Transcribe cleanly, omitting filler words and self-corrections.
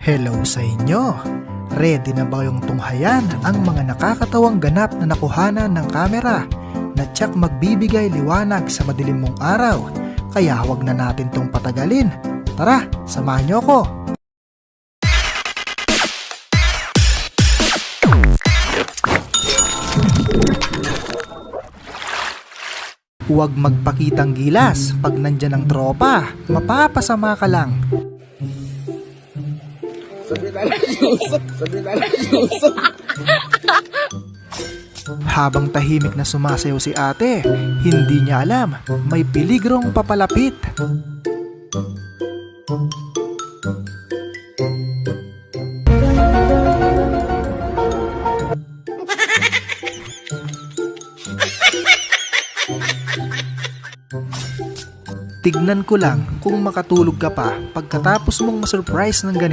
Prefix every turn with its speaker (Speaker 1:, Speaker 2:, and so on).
Speaker 1: Hello sa inyo! Ready na ba kayong tunghayan ang mga nakakatawang ganap na nakuhanan ng kamera na tiyak magbibigay liwanag sa madilim mong araw? Kaya huwag na natin tong patagalin. Tara, samahan niyo ako! Huwag magpakitang gilas pag nandyan ang tropa. Mapapasama ka lang.
Speaker 2: Sabi na lang usap.
Speaker 1: Habang tahimik na sumasayaw si ate, hindi niya alam may peligrong papalapit. Tignan ko lang kung makatulog ka pa pagkatapos mong masurprise ng ganito.